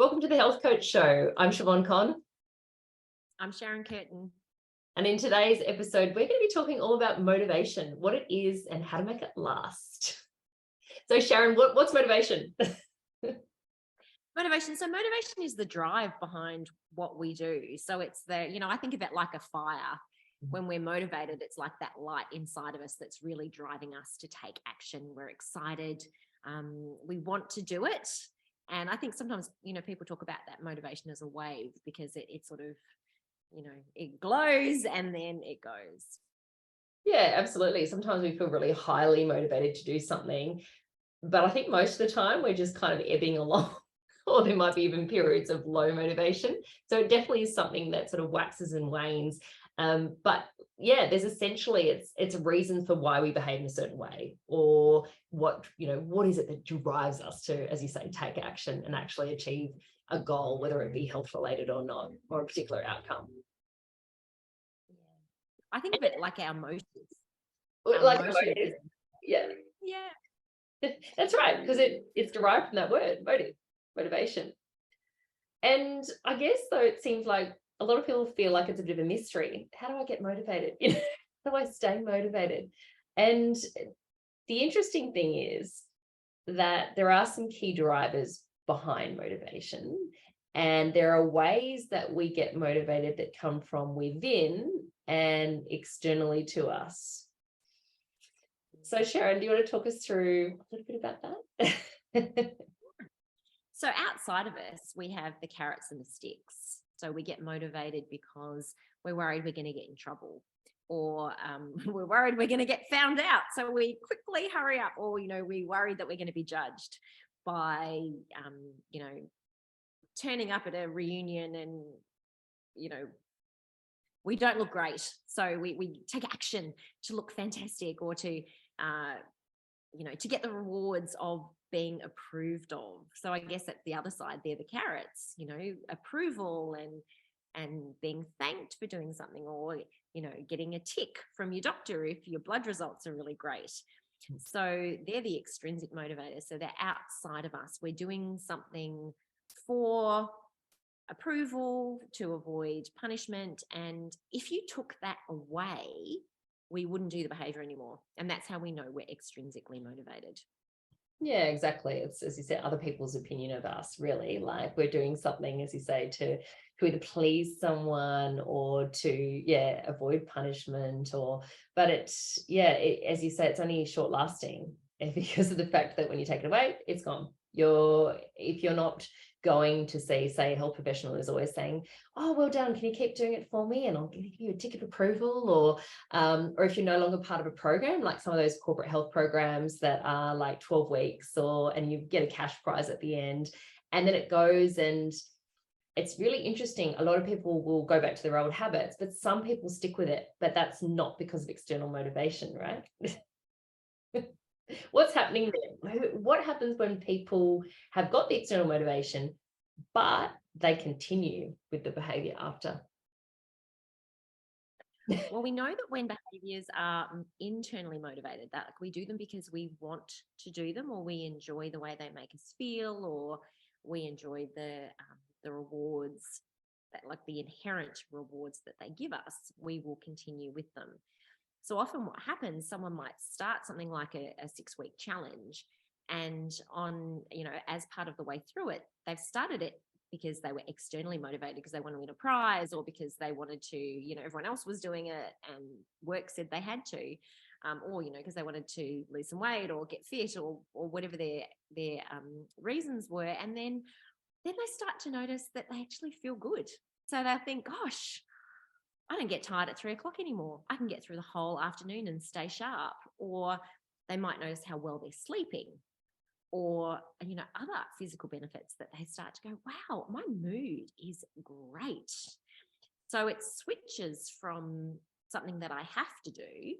Welcome to the Health Coach Show. I'm Siobhan Con, I'm Sharon Curtin. and in today's episode, we're going to be talking all about motivation, what it is, and how to make it last. So, Sharon, what's motivation? Motivation. So motivation is the drive behind what we do. So it's I think of it like a fire. When we're motivated, it's like that light inside of us that's really driving us to take action. We're excited. We want to do it. And I think sometimes, people talk about that motivation as a wave because it sort of, it glows and then it goes. Yeah, absolutely. Sometimes we feel really highly motivated to do something, but I think most of the time we're just kind of ebbing along, or there might be even periods of low motivation. So it definitely is something that sort of waxes and wanes. But yeah, there's essentially it's a reason for why we behave in a certain way, or what is it that drives us to, as you say, take action and actually achieve a goal, whether it be health related or not, or a particular outcome. Yeah. I think of it like our motives. Our Like motive motive. is, Yeah. yeah. That's right, because it's derived from that word, motivation. And I guess though it seems like a lot of people feel like it's a bit of a mystery. How do I get motivated? How do I stay motivated? And the interesting thing is that there are some key drivers behind motivation, and there are ways that we get motivated that come from within and externally to us. So, Sharon, do you want to talk us through a little bit about that? So outside of us, we have the carrots and the sticks. So we get motivated because we're worried we're going to get in trouble, or we're worried we're going to get found out. So we quickly hurry up, or, we're worried that we're going to be judged by, turning up at a reunion and, we don't look great. So we take action to look fantastic, or to, to get the rewards of being approved of. So I guess at the other side, they're the carrots, approval and being thanked for doing something, or, getting a tick from your doctor if your blood results are really great. So they're the extrinsic motivators. So they're outside of us. We're doing something for approval, to avoid punishment. And if you took that away, we wouldn't do the behavior anymore. And that's how we know we're extrinsically motivated. Yeah, exactly. It's, as you said, other people's opinion of us, really. Like we're doing something, as you say, to either please someone or to avoid punishment, but as you say, it's only short lasting because of the fact that when you take it away, it's gone. If you're not going to see, say, a health professional is always saying, oh, well done, can you keep doing it for me, and I'll give you a ticket of approval, or if you're no longer part of a program, like some of those corporate health programs that are like 12 weeks, and you get a cash prize at the end, and then it goes. And it's really interesting. A lot of people will go back to their old habits, but some people stick with it, but that's not because of external motivation, right? What's happening there? What happens when people have got the external motivation, but they continue with the behavior after? Well, we know that when behaviors are internally motivated, that we do them because we want to do them, or we enjoy the way they make us feel, or we enjoy the rewards, that like the inherent rewards that they give us, we will continue with them. So often what happens, someone might start something like a 6-week challenge, and as part of the way through it, they've started it because they were externally motivated, because they want to win a prize, or because they wanted to, everyone else was doing it and work said they had to, or, because they wanted to lose some weight or get fit, or whatever their reasons were. And then they start to notice that they actually feel good. So they think, gosh, I don't get tired at 3 o'clock anymore. I can get through the whole afternoon and stay sharp. Or they might notice how well they're sleeping, or, other physical benefits, that they start to go, wow, my mood is great. So it switches from something that I have to do.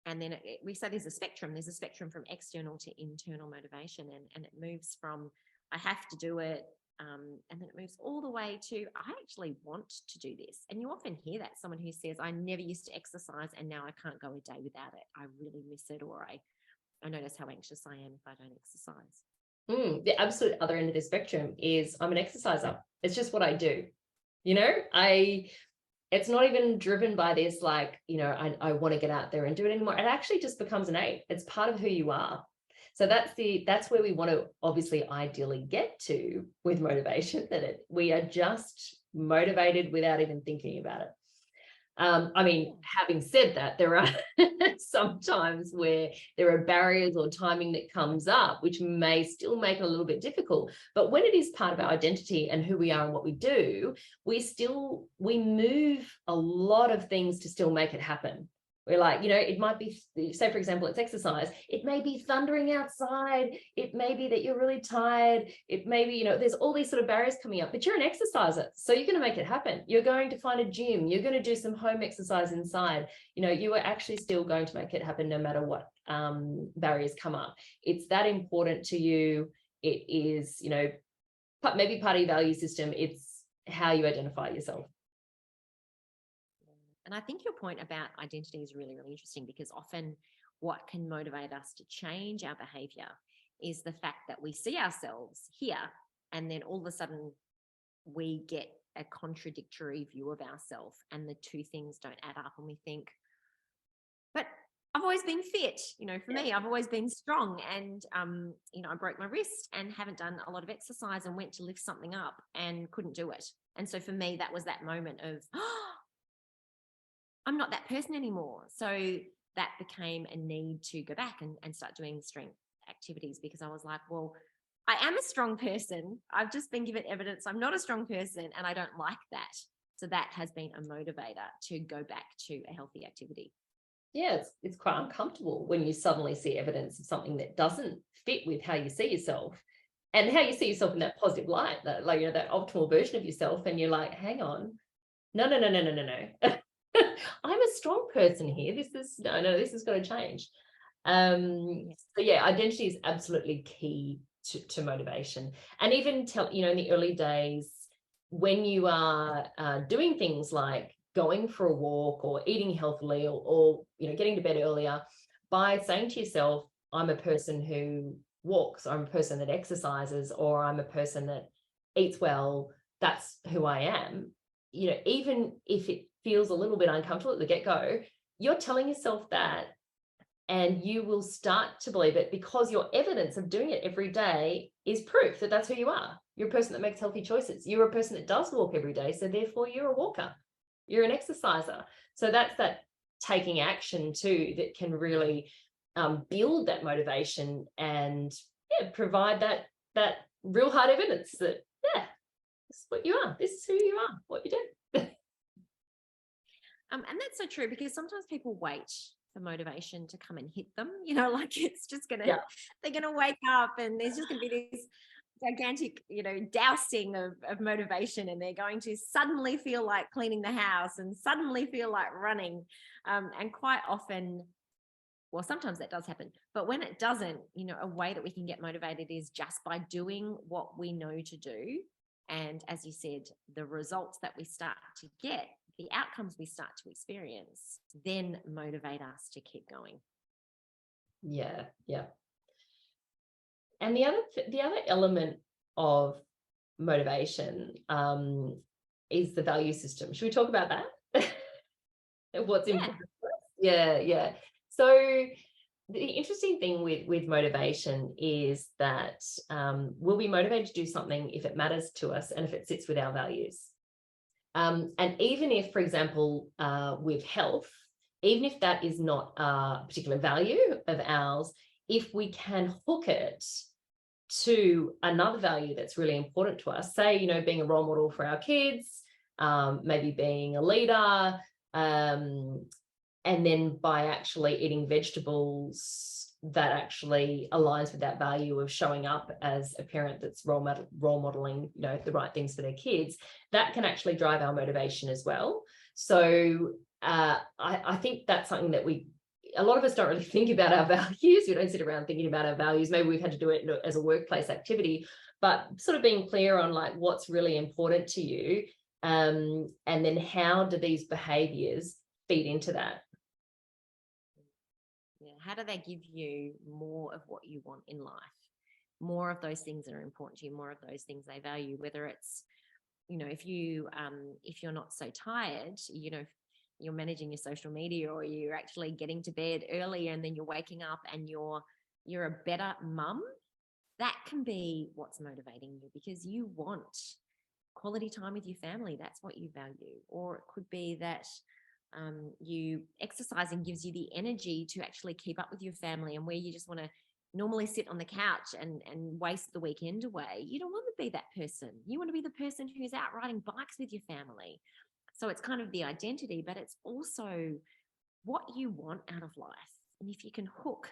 And then we say there's a spectrum. There's a spectrum from external to internal motivation. And it moves from I have to do it, and then it moves all the way to I actually want to do this. And you often hear that, someone who says, I never used to exercise and now I can't go a day without it. I really miss it, or I notice how anxious I am if I don't exercise. The absolute other end of the spectrum is I'm an exerciser. It's just what I do. It's not even driven by this, like, I want to get out there and do it anymore. It actually just becomes innate. It's part of who you are. So that's where we want to obviously ideally get to with motivation, that we are just motivated without even thinking about it. Having said that, there are some times where there are barriers or timing that comes up, which may still make it a little bit difficult. But when it is part of our identity and who we are and what we do, we move a lot of things to still make it happen. We're like, it might be, say, for example, it's exercise. It may be thundering outside. It may be that you're really tired. It may be, there's all these sort of barriers coming up, but you're an exerciser. So you're going to make it happen. You're going to find a gym. You're going to do some home exercise inside. You are actually still going to make it happen no matter what barriers come up. It's that important to you. It is, maybe part of your value system. It's how you identify yourself. And I think your point about identity is really, really interesting, because often what can motivate us to change our behavior is the fact that we see ourselves here, and then all of a sudden we get a contradictory view of ourselves, and the two things don't add up, and we think, but I've always been fit. For me, I've always been strong, and I broke my wrist and haven't done a lot of exercise and went to lift something up and couldn't do it. And so for me, that was that moment of, I'm not that person anymore. So that became a need to go back and start doing strength activities, because I was like, well, I am a strong person. I've just been given evidence I'm not a strong person, and I don't like that. So that has been a motivator to go back to a healthy activity. Yeah, it's quite uncomfortable when you suddenly see evidence of something that doesn't fit with how you see yourself and how you see yourself in that positive light, that optimal version of yourself. And you're like, hang on, no. I'm a strong person here. This has got to change. So yeah, identity is absolutely key to motivation. And even in the early days, when you are doing things like going for a walk or eating healthily, or getting to bed earlier, by saying to yourself, I'm a person who walks, I'm a person that exercises, or I'm a person that eats well, that's who I am. Even if it feels a little bit uncomfortable at the get-go, you're telling yourself that, and you will start to believe it, because your evidence of doing it every day is proof that that's who you are. You're a person that makes healthy choices. You're a person that does walk every day, so therefore you're a walker. You're an exerciser. So that's that taking action too, that can really build that motivation and provide that real hard evidence that this is what you are. This is who you are. What you do. And that's so true, because sometimes people wait for motivation to come and hit them, like it's just they're gonna wake up and there's just gonna be this gigantic, dousing of motivation, and they're going to suddenly feel like cleaning the house and suddenly feel like running. And quite often, well, sometimes that does happen, but when it doesn't, a way that we can get motivated is just by doing what we know to do. And as you said, the results that we start to get, the outcomes we start to experience, then motivate us to keep going. Yeah. And the other element of motivation is the value system. Should we talk about that? What's important for us? Yeah. So the interesting thing with motivation is that we'll be motivated to do something if it matters to us and if it sits with our values. And even if, for example, with health, even if that is not a particular value of ours, if we can hook it to another value that's really important to us, say, being a role model for our kids, maybe being a leader, and then by actually eating vegetables, that actually aligns with that value of showing up as a parent that's role modeling, the right things for their kids, that can actually drive our motivation as well. So I think that's something that a lot of us don't really think about our values. We don't sit around thinking about our values. Maybe we've had to do it as a workplace activity, but sort of being clear on like what's really important to you, and then how do these behaviors feed into that? Yeah, how do they give you more of what you want in life? more of those things that are important to you, more of those things they value, whether it's, if you're not so tired, if you're managing your social media, or you're actually getting to bed earlier and then you're waking up and you're a better mum, that can be what's motivating you, because you want quality time with your family. That's what you value. Or it could be that you exercising gives you the energy to actually keep up with your family, and where you just want to normally sit on the couch and waste the weekend away. You don't want to be that person. You want to be the person who's out riding bikes with your family. So it's kind of the identity, but it's also what you want out of life. And if you can hook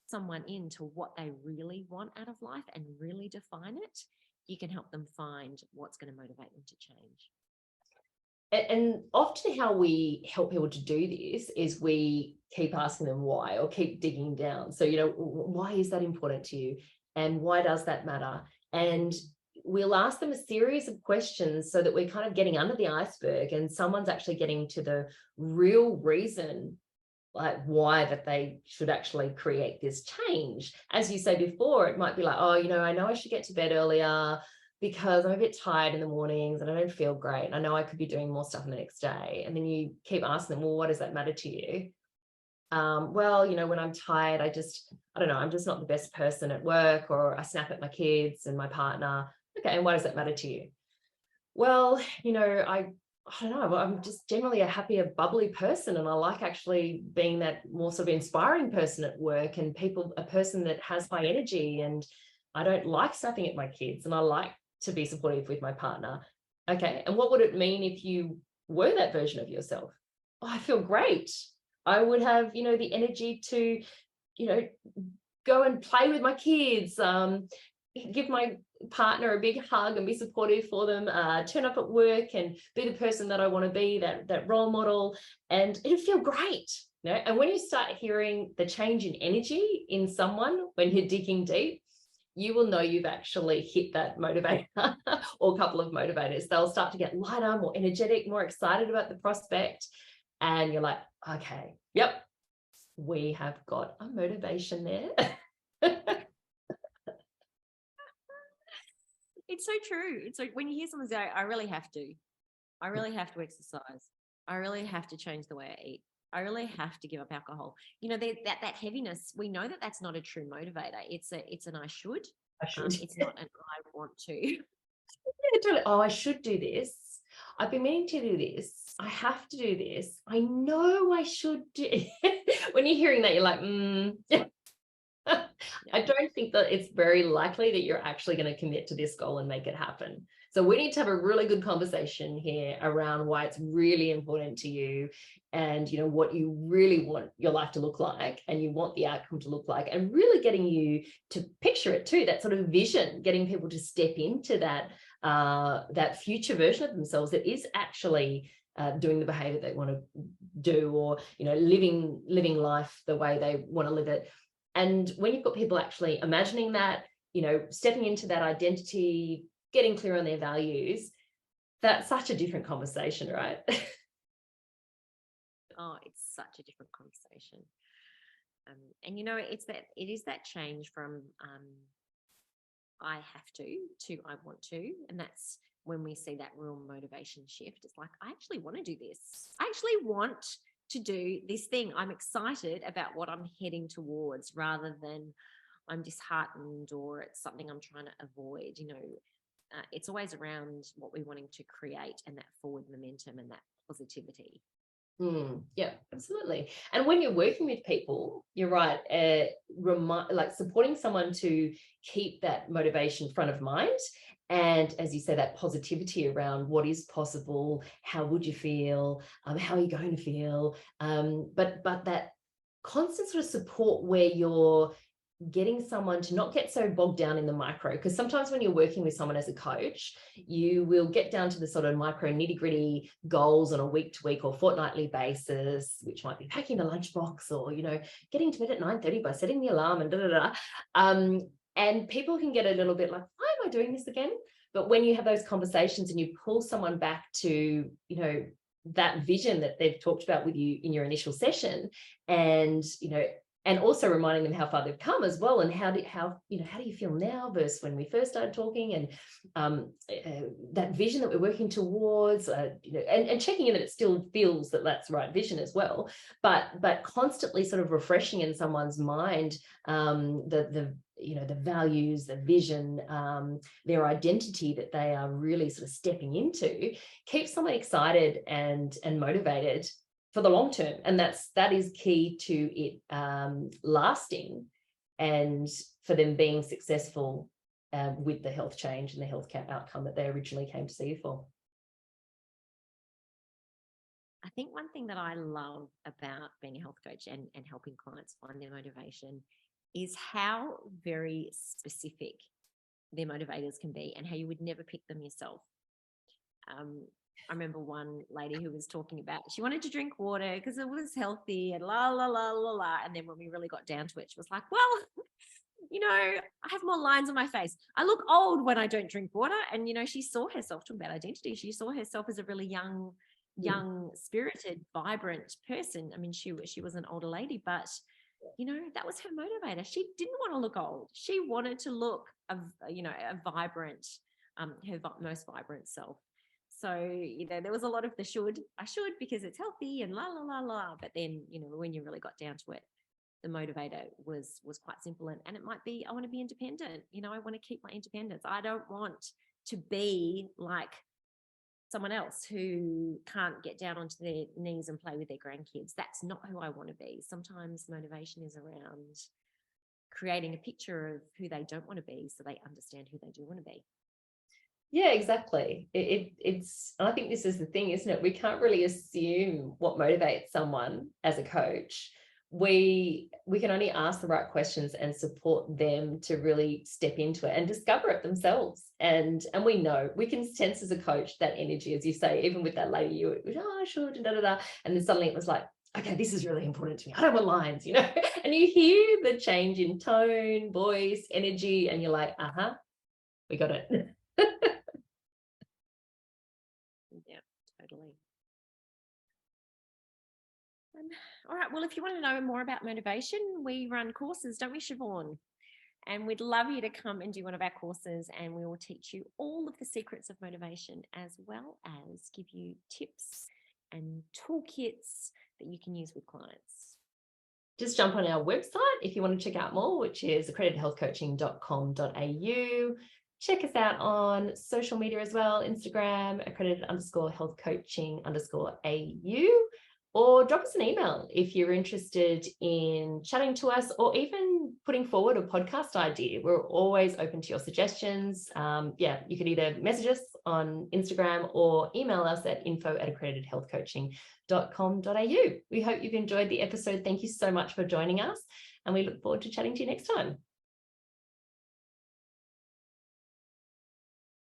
someone into what they really want out of life and really define it, you can help them find what's going to motivate them to change. And often how we help people to do this is we keep asking them why, or keep digging down. So, why is that important to you? And why does that matter? And we'll ask them a series of questions so that we're kind of getting under the iceberg, and someone's actually getting to the real reason, like why that they should actually create this change. As you say before, it might be like, oh, I know I should get to bed earlier because I'm a bit tired in the mornings and I don't feel great. I know I could be doing more stuff in the next day. And then you keep asking them, well, what does that matter to you? Well, when I'm tired, I don't know, I'm just not the best person at work, or I snap at my kids and my partner. Okay, and why does that matter to you? Well, I don't know, I'm just generally a happier, bubbly person, and I like actually being that more sort of inspiring person at work, and a person that has high energy, and I don't like snapping at my kids, and I like to be supportive with my partner. Okay, and what would it mean if you were that version of yourself? Oh, I feel great. I would have, the energy to, go and play with my kids, give my partner a big hug and be supportive for them, turn up at work and be the person that I want to be, that role model, and it'd feel great. And when you start hearing the change in energy in someone when you're digging deep, you will know you've actually hit that motivator or a couple of motivators. They'll start to get lighter, more energetic, more excited about the prospect. And you're like, okay, yep, we have got a motivation there. It's so true. It's like when you hear someone say, I really have to exercise. I really have to change the way I eat. I really have to give up alcohol. That heaviness, we know that that's not a true motivator. It's an I should. It's not an I want to. Yeah, totally. Oh, I should do this. I've been meaning to do this. I have to do this. I know I should do. When you're hearing that, you're like, yeah. I don't think that it's very likely that you're actually going to commit to this goal and make it happen. So we need to have a really good conversation here around why it's really important to you, and what you really want your life to look like, and you want the outcome to look like, and really getting you to picture it too, that sort of vision, getting people to step into that future version of themselves that is actually doing the behavior they want to do, or living life the way they want to live it. And when you've got people actually imagining that, stepping into that identity, getting clear on their values, that's such a different conversation, right? Oh, it's such a different conversation. And it is that change from I have to I want to. And that's when we see that real motivation shift. It's like, I actually want to do this. I actually want to do this thing. I'm excited about what I'm heading towards, rather than I'm disheartened or it's something I'm trying to avoid. It's always around what we're wanting to create, and that forward momentum and that positivity. Yeah, absolutely. And when you're working with people, you're right, like supporting someone to keep that motivation front of mind. And as you say, that positivity around what is possible, how would you feel, how are you going to feel? But that constant sort of support where you're getting someone to not get so bogged down in the micro, because sometimes when you're working with someone as a coach, you will get down to the sort of micro nitty-gritty goals on a week-to-week or fortnightly basis, which might be packing a lunchbox, or getting to bed at 9:30 by setting the alarm and and people can get a little bit like, why am I doing this again? But when you have those conversations and you pull someone back to that vision that they've talked about with you in your initial session, and and also reminding them how far they've come as well, and how do you feel now versus when we first started talking, and that vision that we're working towards, and checking in that it still feels that that's the right vision as well, but constantly sort of refreshing in someone's mind the values, the vision, their identity that they are really sort of stepping into, keeps someone excited and motivated for the long term. And that is key to it lasting, and for them being successful with the health change and the health outcome that they originally came to see you for. I think one thing that I love about being a health coach and helping clients find their motivation is how very specific their motivators can be, and how you would never pick them yourself. I remember one lady who was talking about, she wanted to drink water because it was healthy and la, la, la, la, la. And then when we really got down to it, she was like, well, I have more lines on my face. I look old when I don't drink water. And, she saw herself, talking about identity, she saw herself as a really young, spirited, vibrant person. I mean, she was an older lady, but, that was her motivator. She didn't want to look old. She wanted to look, a vibrant, her most vibrant self. So, there was a lot of I should because it's healthy and la, la, la, la. But then, when you really got down to it, the motivator was quite simple. And it might be, I want to be independent. I want to keep my independence. I don't want to be like someone else who can't get down onto their knees and play with their grandkids. That's not who I want to be. Sometimes motivation is around creating a picture of who they don't want to be, so they understand who they do want to be. Yeah, exactly. It's, and I think this is the thing, isn't it? We can't really assume what motivates someone as a coach. We can only ask the right questions and support them to really step into it and discover it themselves. And we know, we can sense as a coach that energy, as you say, even with that lady, you were, I should, da, da, da. And then suddenly it was like, okay, this is really important to me. I don't want lines, and you hear the change in tone, voice, energy, and you're like, we got it. Yeah, totally. All right. Well, if you want to know more about motivation, we run courses, don't we, Shivaun? And we'd love you to come and do one of our courses, and we will teach you all of the secrets of motivation, as well as give you tips and toolkits that you can use with clients. Just jump on our website if you want to check out more, which is accreditedhealthcoaching.com.au. Check us out on social media as well, Instagram, accredited_healthcoaching_AU, or drop us an email if you're interested in chatting to us, or even putting forward a podcast idea. We're always open to your suggestions. You could either message us on Instagram or email us at info@accreditedhealthcoaching.com.au. We hope you've enjoyed the episode. Thank you so much for joining us, and we look forward to chatting to you next time.